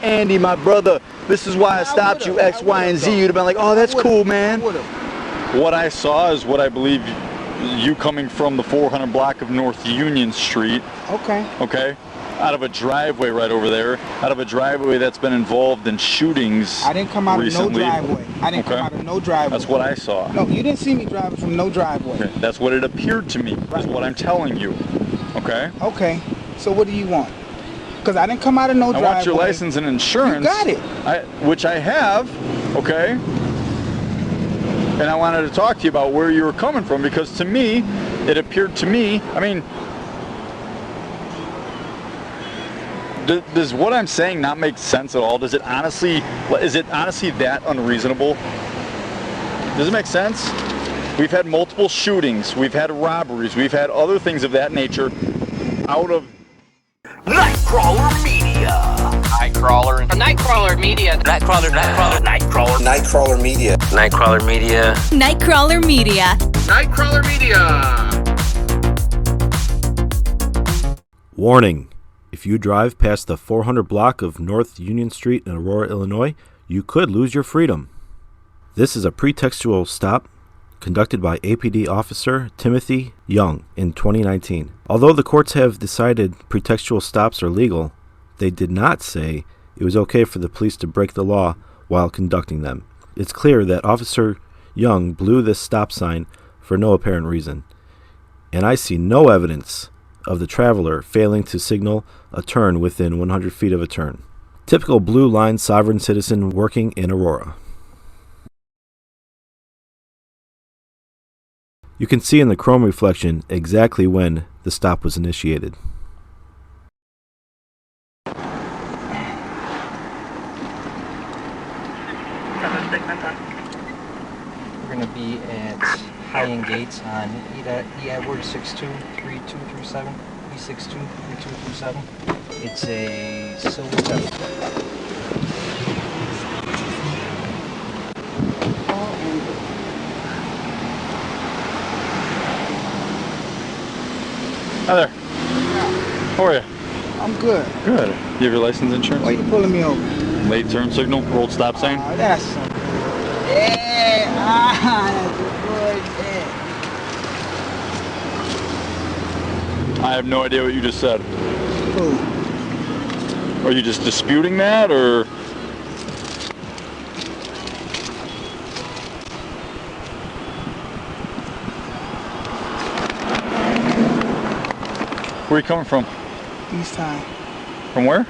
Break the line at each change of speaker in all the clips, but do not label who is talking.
Andy, my brother, this is why I stopped you, X, Y, and Z. You'd have been like, oh, that's cool, man.
What I saw is what I believe you coming from the 400 block of North Union Street.
Okay.
Okay? Out of a driveway right over there. Out of a driveway that's been involved in shootings.
I didn't come out
recently.
of no driveway. I didn't come out of no driveway.
That's what I saw.
No, you didn't see me driving from no driveway.
Okay. That's what it appeared to me, is what I'm telling you. Okay?
Okay. So what do you want? Because I didn't come out of no driveway.
I want your license and insurance.
You got it.
Which I have, okay? And I wanted to talk to you about where you were coming from, because to me, it appeared to me, I mean, does what I'm saying not make sense at all? Is it honestly that unreasonable? Does it make sense? We've had multiple shootings, we've had robberies, we've had other things of that nature out of
NIGHTCRAWLER Media.
NIGHTCRAWLER.
NIGHTCRAWLER Media.
NIGHTCRAWLER.
NIGHTCRAWLER Media.
NIGHTCRAWLER Media.
NIGHTCRAWLER Media.
NIGHTCRAWLER Media.
Warning. If you drive past the 400 block of North Union Street in Aurora, Illinois, you could lose your freedom. This is a pretextual stop conducted by APD Officer Timothy Young in 2019. Although the courts have decided pretextual stops are legal, they did not say it was okay for the police to break the law while conducting them. It's clear that Officer Young blew this stop sign for no apparent reason, and I see no evidence of the traveler failing to signal a turn within 100 feet of a turn. Typical blue line sovereign citizen working in Aurora. You can see in the chrome reflection exactly when the stop was initiated.
We're going to be at High-End Gates on E. Edwards 623237, E623237. It's a silver debit.
Hi there. How are you?
I'm good.
Good. You have your license insurance?
Why are you pulling me over?
Late turn signal, rolled stop sign?
Oh, that's something. Yeah, that's a good.
I have no idea what you just said.
Who?
Are you just disputing that, or? Where are you coming from?
East time.
From where?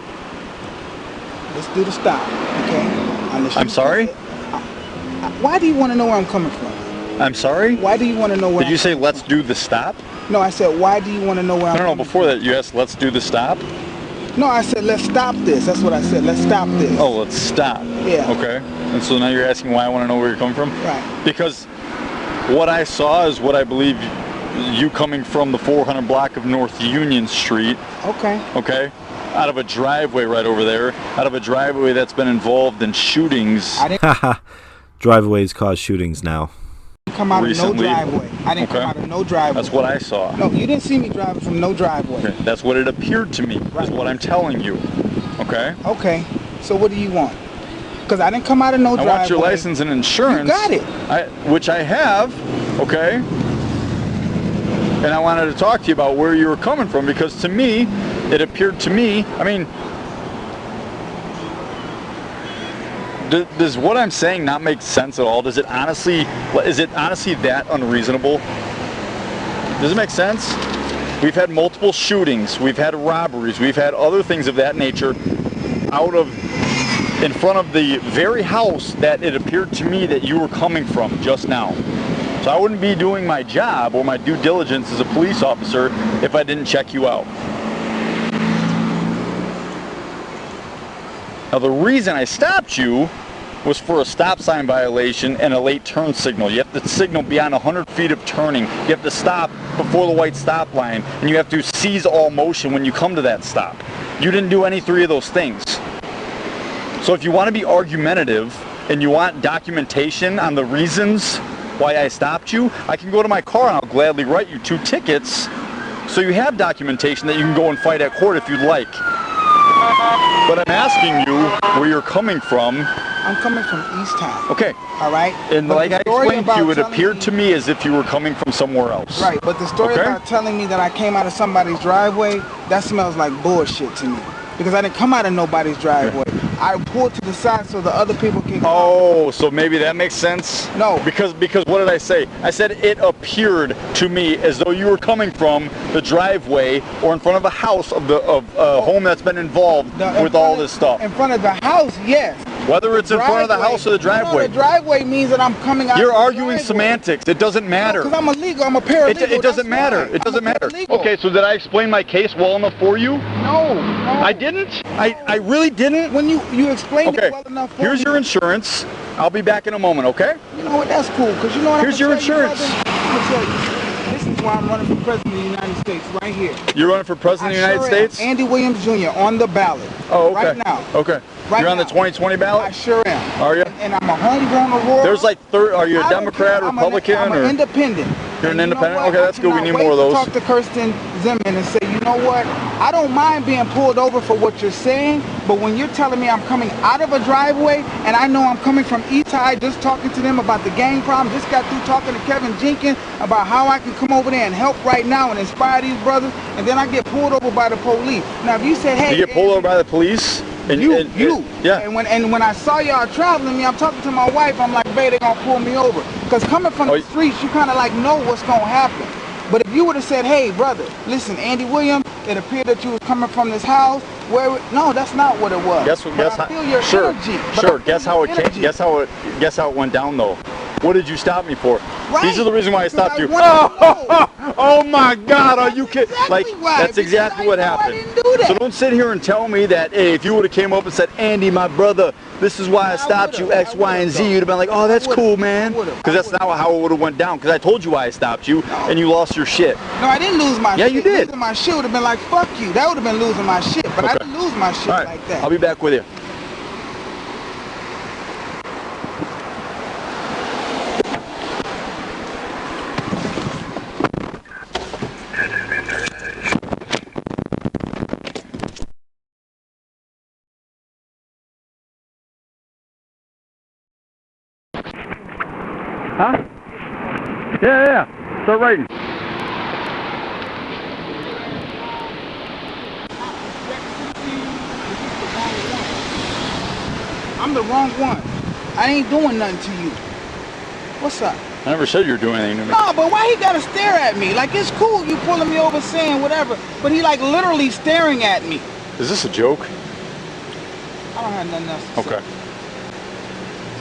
Let's do the stop, okay?
I'm sorry?
Why do you want to know where I'm coming from?
I'm sorry?
Why do you want to know where
Did you say let's do the stop?
No, I said, why do you want to know where I'm
No, before that you asked let's do the stop?
No, I said, let's stop this. That's what I said. Let's stop this.
Oh, let's stop.
Yeah.
Okay. And so now you're asking why I want to know where you're coming from?
Right.
Because what I saw is what I believe you coming from the 400 block of North Union Street.
Okay.
Okay. Out of a driveway right over there. Out of a driveway that's been involved in shootings.
Haha. Driveways cause shootings now.
Come out
recently.
of no driveway. I didn't come out of no driveway.
That's what I saw.
No, you didn't see me driving from no driveway.
Okay. That's what it appeared to me, is what I'm telling you. Okay?
Okay. So what do you want? Because I didn't come out of no driveway.
I want your license and insurance.
You got it.
Which I have, okay? And I wanted to talk to you about where you were coming from, because to me, it appeared to me, I mean, does what I'm saying not make sense at all? Is it honestly that unreasonable? Does it make sense? We've had multiple shootings, we've had robberies, we've had other things of that nature in front of the very house that it appeared to me that you were coming from just now. So I wouldn't be doing my job or my due diligence as a police officer if I didn't check you out. Now the reason I stopped you was for a stop sign violation and a late turn signal. You have to signal beyond 100 feet of turning. You have to stop before the white stop line, and you have to cease all motion when you come to that stop. You didn't do any three of those things. So if you want to be argumentative and you want documentation on the reasons why I stopped you, I can go to my car and I'll gladly write you 2 tickets so you have documentation that you can go and fight at court if you'd like. But I'm asking you where you're coming from.
I'm coming from East Town.
Okay.
All right?
And
But
like
the
I
story
explained to
about
you, it
telling
appeared
me-
to me as if you were coming from somewhere else.
Right, but the story
Okay.
about telling me that I came out of somebody's driveway, that smells like bullshit to me. Because I didn't come out of nobody's driveway. I pulled to the side so the other people can
Oh, so maybe that makes sense?
No.
Because what did I say? I said it appeared to me as though you were coming from the driveway or in front of a house of a home that's been involved with all this stuff.
In front of the house, yes.
Whether it's in front of the house or the driveway.
No, the driveway means that I'm coming out
You're
of the
arguing
driveway.
semantics. It doesn't matter.
Because I'm illegal. I'm a paralegal.
It doesn't
that's
matter.
why.
It doesn't
I'm a
matter.
paralegal.
Okay, so did I explain my case well enough for you?
No.
I didn't? I really didn't?
When you explained
Okay,
it well enough for
here's
me.
your insurance. I'll be back in a moment, okay?
You know what? That's cool. Because you know what?
Here's your insurance.
I'm gonna tell you. This is why I'm running for president of the United States right here.
You're running for president of the United
sure am.
States?
Andy Williams Jr. on the ballot.
Oh, okay.
Right now.
Okay.
Right
You're on the
now.
2020
I
ballot?
sure am.
Are you?
And I'm a homegrown Aurora.
There's like are you a
I don't
Democrat
care.
or Republican?
I'm an independent.
You're an
And you know
independent?
what?
Okay, that's
I
good. We
cannot
need
wait
more of
to
those.
Talk to Kirsten Zimmerman and say, you know what? I don't mind being pulled over for what you're saying, but when you're telling me I'm coming out of a driveway and I know I'm coming from East High, just talking to them about the gang problem, just got through talking to Kevin Jenkins about how I can come over there and help right now and inspire these brothers, and then I get pulled over by the police. Now, if you said, hey,
You get pulled over by the police? And, yeah.
And when I saw y'all traveling me, I'm talking to my wife, I'm like, babe, they're gonna pull me over. Because coming from the streets, you kind of like know what's gonna happen. But if you would have said, hey, brother, listen, Andy Williams, it appeared that you was coming from this house. No, that's not what it was.
Guess
I feel your energy.
Sure. Guess how it went down though. What did you stop me for?
Right.
These are the reason why I
Because
stopped
I
you.
wanted to know.
Oh my God, are you kidding?
Exactly why,
That's exactly what
because I know I
happened.
didn't do that.
So don't sit here and tell me that, hey, if you would have came up and said, Andy, my brother, this is why I stopped you, X, Y, and Z, you'd have been like, oh, that's cool, man. Because that's not how it would have went down. Because I told you why I stopped you, and you lost your shit.
No, I didn't lose my shit.
Yeah, you did.
Losing my shit would have been like, fuck you. That would have been losing my shit. But I didn't lose my shit
All right.
like that.
I'll be back with you. Huh? Yeah. Start writing.
I'm the wrong one. I ain't doing nothing to you. What's up?
I never said you were doing anything to me.
No, but why he gotta stare at me? Like, it's cool you pulling me over saying whatever, but he like literally staring at me.
Is this a joke?
I don't have nothing else to
Okay.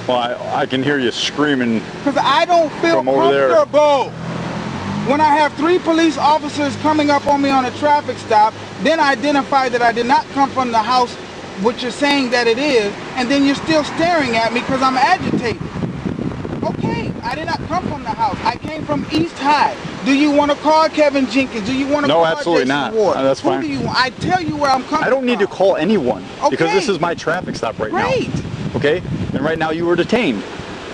Well, I can hear you screaming.
Because I don't feel
From over there.
comfortable. When I have 3 police officers coming up on me on a traffic stop, then I identify that I did not come from the house, which you're saying that it is, and then you're still staring at me because I'm agitated. Okay, I did not come from the house. I came from East High. Do you want to call Kevin Jenkins? Do you want to
No,
call
absolutely
Jason
not.
Ward?
That's
Who
fine.
do you want? I tell you where I'm coming from.
I don't need to call anyone because
Okay.
this is my traffic stop right now.
Great.
Okay? And right now you were detained.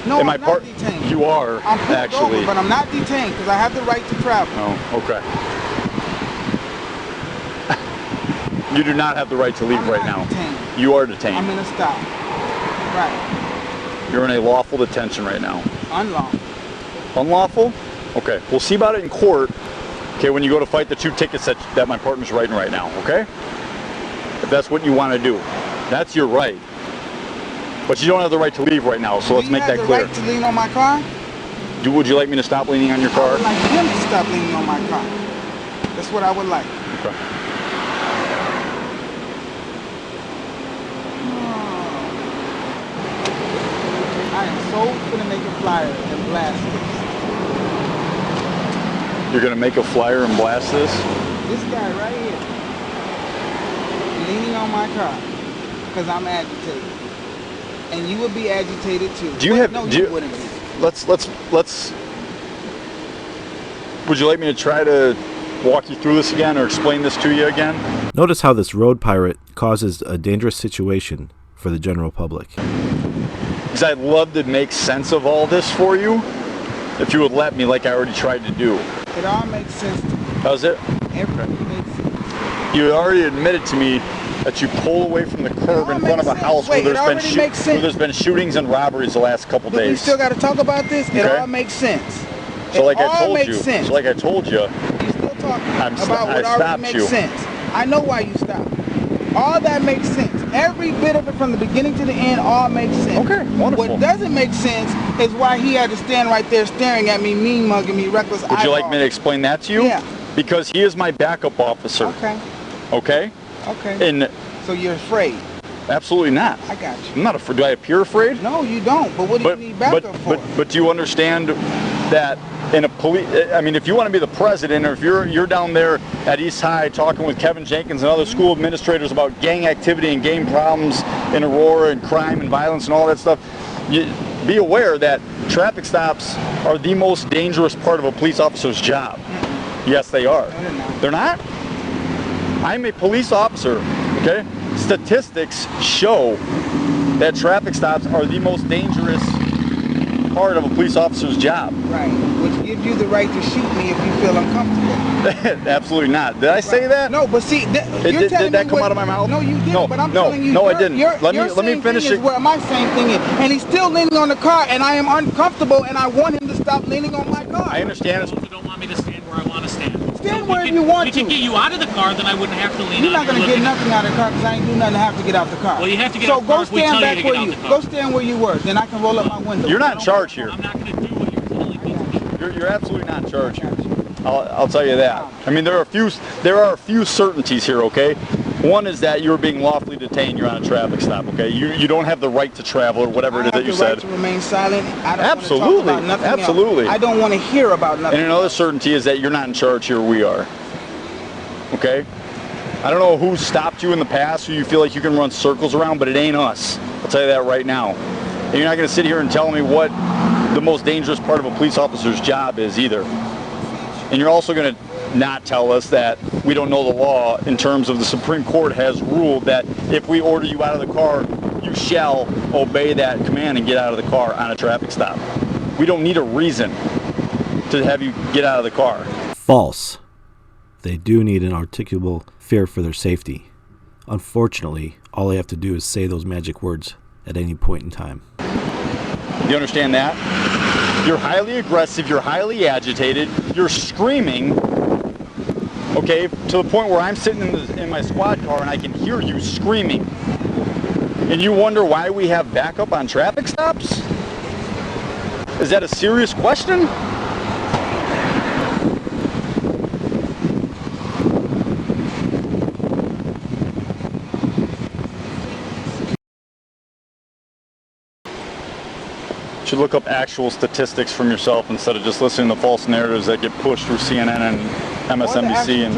No,
Am
I'm
I
not detained.
You are,
I'm pulled
actually.
over, but I'm not detained because I have the right to travel.
Oh, okay. You do not have the right to leave
I'm
right
not
now.
detained.
You are detained.
I'm in a stop. Right.
You're in a lawful detention right now.
Unlawful.
Unlawful? Okay. We'll see about it in court. Okay, when you go to fight the 2 tickets that my partner's writing right now, okay? If that's what you want to do. That's your right. But you don't have the right to leave right now, so let's make that clear.
Do you have the right to lean on my car?
Would you like me to stop leaning on your
I
car?
would like him to stop leaning on my car. That's what I would like.
Okay.
I am so gonna make a flyer and blast
You're going to make a flyer and blast this?
this. This guy right here, leaning on my car, because I'm agitated. And you would be agitated too.
Do you
Wait,
have...
No,
do
you
you,
wouldn't be.
let's... Would you like me to try to walk you through this again or explain this to you again?
Notice how this road pirate causes a dangerous situation for the general public.
Because I'd love to make sense of all this for you, if you would let me, like I already tried to do.
It all makes sense to me.
How's it?
Everything makes sense.
You already admitted to me that you pull away from the curb in front of a
makes
house
sense. Wait,
where
it already makes sense.
there's been shootings and robberies the last couple
But we
days.
still got to talk about this. It
Okay.
all makes sense.
So like I told
makes
you,
sense.
so like I told you,
You still talking
I
about what already
stopped
makes
you.
sense. I know why you stopped. All that makes sense. Every bit of it from the beginning to the end all makes sense.
Okay, wonderful.
What doesn't make sense is why he had to stand right there staring at me, mean mugging me, reckless
Would you like me to explain that to you?
Yeah.
Because he is my backup officer.
Okay.
Okay?
Okay.
And
So you're afraid.
absolutely not.
I got you.
I'm not afraid. Do I appear afraid?
No, you don't. But what do you need backup for?
But do you understand that in a police, I mean, if you want to be the president, or if you're down there at East High talking with Kevin Jenkins and other school administrators about gang activity and gang problems in Aurora and crime and violence and all that stuff, you be aware that traffic stops are the most dangerous part of a police officer's job. Yes, they are.
No,
They're not? I'm a police officer, okay? Statistics show that traffic stops are the most dangerous part of a police officer's job.
Right. Which gives you the right to shoot me if you feel uncomfortable.
Absolutely not. Did I say that?
No, but see,
Did that come out of my mouth?
No, you didn't.
No,
but I'm
no,
telling you,
no, I didn't. Let me finish it.
Where my same thing is, and he's still leaning on the car, and I am uncomfortable, and I want him to stop leaning on my car.
I understand.
You don't want me to stand where I want to stand.
Stand where you want to.
We can get you out of the car, then I wouldn't have to lean
You're
on
not gonna get nothing out of the car because I ain't do nothing to have to get out the car.
Well, you have to get
so
out the car
go
if we
stand
tell you
back
to get
where
out
you.
the car.
Go stand where you were. Then I can roll up my window.
You're not in charge here.
I'm not going to do what you're telling me to do.
You're absolutely not in charge here. I'll tell you that. I mean, there are a few certainties here, okay? One is that you're being lawfully detained. You're on a traffic stop, okay? You don't have the right to travel or whatever it is that you
I have
said.
the right to remain silent. I don't
Absolutely.
want to talk about nothing
Absolutely.
else. I don't want to hear about nothing.
And another certainty is that you're not in charge here. We are. Okay? I don't know who stopped you in the past, who you feel like you can run circles around, but it ain't us. I'll tell you that right now. And you're not going to sit here and tell me what the most dangerous part of a police officer's job is either. And you're also going to not tell us that we don't know the law in terms of the Supreme Court has ruled that if we order you out of the car, you shall obey that command and get out of the car on a traffic stop. We don't need a reason to have you get out of the car.
False. They do need an articulable fear for their safety. Unfortunately, all they have to do is say those magic words at any point in time.
You understand that? You're highly aggressive, you're highly agitated, you're screaming, okay, to the point where I'm sitting in my squad car and I can hear you screaming. And you wonder why we have backup on traffic stops? Is that a serious question? You should look up actual statistics from yourself instead of just listening to false narratives that get pushed through CNN and MSNBC and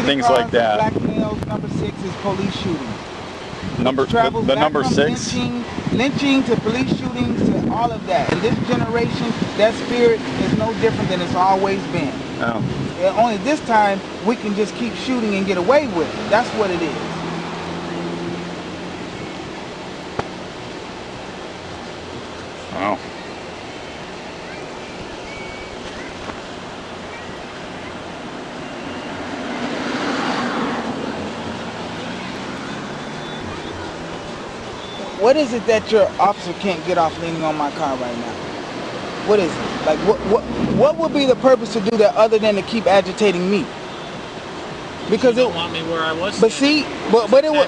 things like that.
Black males, number 6 is police shootings.
The number 6?
Lynching to police shootings to all of that. In this generation, that spirit is no different than it's always been.
Oh.
Only this time, we can just keep shooting and get away with it. That's what it is.
Wow.
What is it that your officer can't get off leaning on my car right now? What is it? Like, what would be the purpose to do that other than to keep agitating me? Because
you don't want me where I was.
But see, but it was.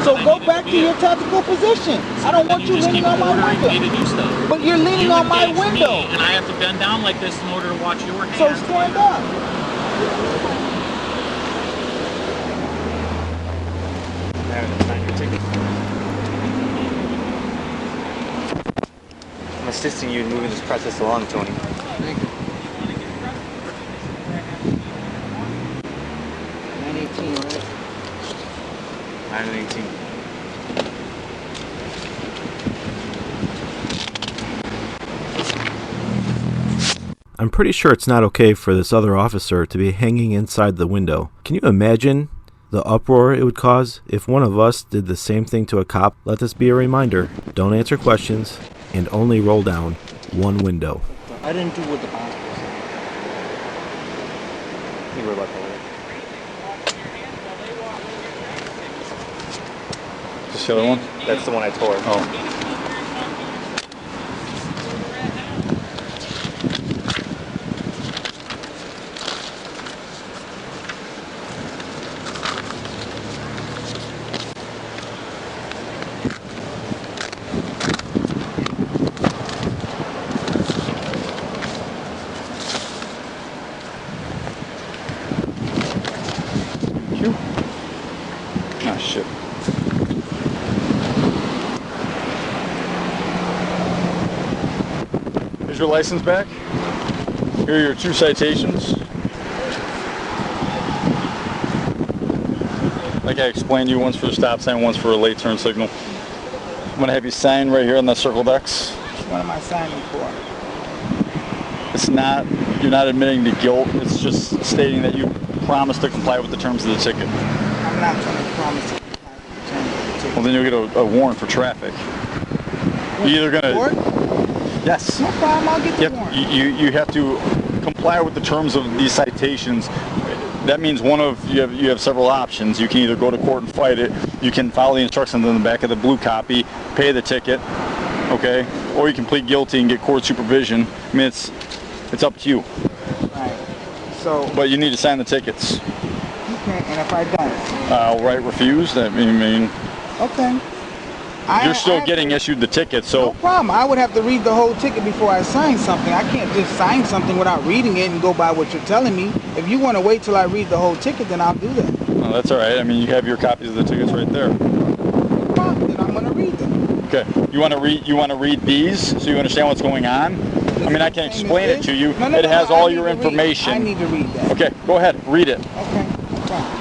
So go back to your tactical position. I don't want you leaning on my window. But you're leaning on my window.
And I have to bend down like this in order to watch your hand.
So stand up.
I'm assisting you in moving this process along, Tony.
Thank you. 918, right?
918.
I'm pretty sure it's not okay for this other officer to be hanging inside the window. Can you imagine the uproar it would cause if one of us did the same thing to a cop? Let this be a reminder. Don't answer questions and only roll down one window.
I didn't do what the boss was.
You were about to
the other one?
That's the one I tore.
Oh. Ah, shit. Here's your license back. Here are your 2 citations. Like I explained to you, one's for a stop sign, one's for a late turn signal. I'm going to have you sign right here on the circled X.
What am I signing for?
It's not, you're not admitting to guilt, it's just stating that you promise to comply with the terms of the ticket.
I'm not going to promise to comply with the terms of the ticket.
Well, then you'll get a warrant for traffic. You're either going to... Yes.
No problem, I'll get the warrant.
You have to comply with the terms of these citations. That means you have several options. You can either go to court and fight it, you can follow the instructions on the back of the blue copy, pay the ticket, okay? Or you can plead guilty and get court supervision. I mean, it's up to you.
Right. So.
But you need to sign the tickets.
Okay, and if I don't?
Outright refuse, I mean.
Okay.
You're still getting issued the ticket, so.
No problem. I would have to read the whole ticket before I sign something. I can't just sign something without reading it and go by what you're telling me. If you want to wait till I read the whole ticket, then I'll do that.
No, that's all right. I mean, you have your copies of the tickets right there.
No problem. Then I'm going to read them.
Okay. You want to read these so you understand what's going on? I mean, I can explain it to you. It has all your information.
I need to read that.
Okay, go ahead, read it.
Okay, no problem.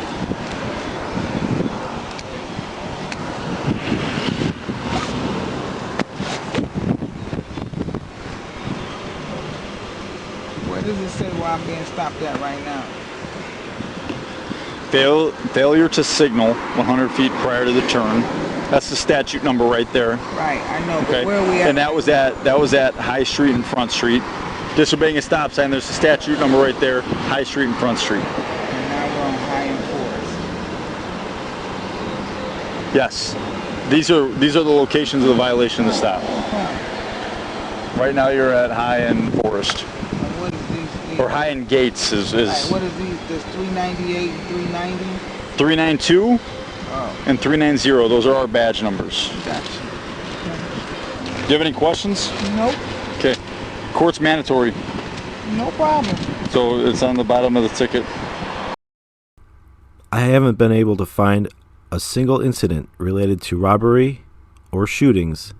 Where does it say where I'm being stopped at right now?
Failure to signal 100 feet prior to the turn. That's the statute number right there.
Right, I know, but
Okay.
where are we at?
And that was at High Street and Front Street. Disobeying a stop sign, there's the statute number right there, High Street and Front Street.
And now we're on High and Forest.
Yes. These are the locations of the violation of the stop. Right now you're at High and Forest.
And what is these?
Or High and Gates is
Right, what is these? There's 398 and 390?
392
Oh,
and 390. Those are our badge numbers.
gotcha.
Do you have any questions?
Nope,
Okay. Court's mandatory.
no problem.
So it's on the bottom of the ticket.
I haven't been able to find a single incident related to robbery or shootings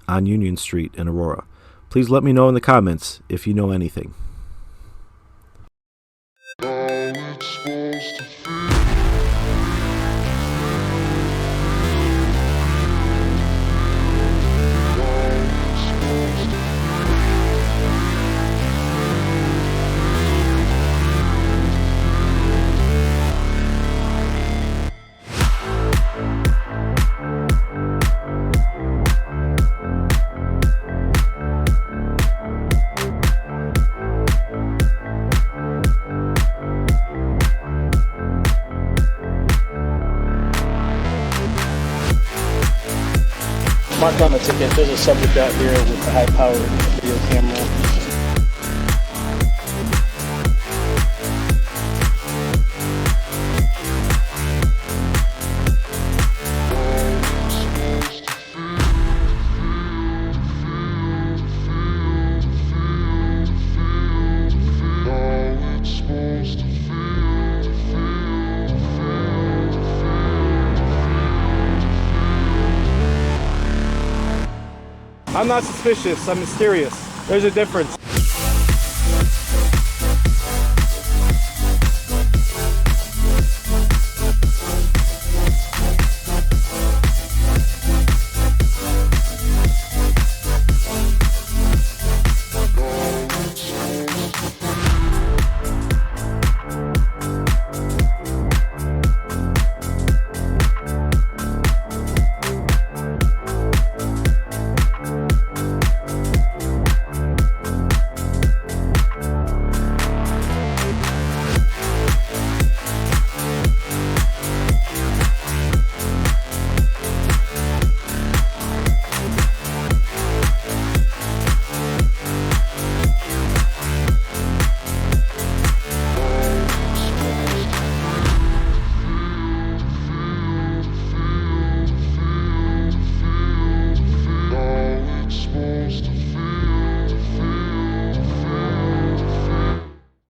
on Union Street in Aurora. Please let me know in the comments if you know anything.
Marked on the ticket, there's a subject out here with a high-powered video camera. I'm not suspicious, I'm mysterious. There's a difference.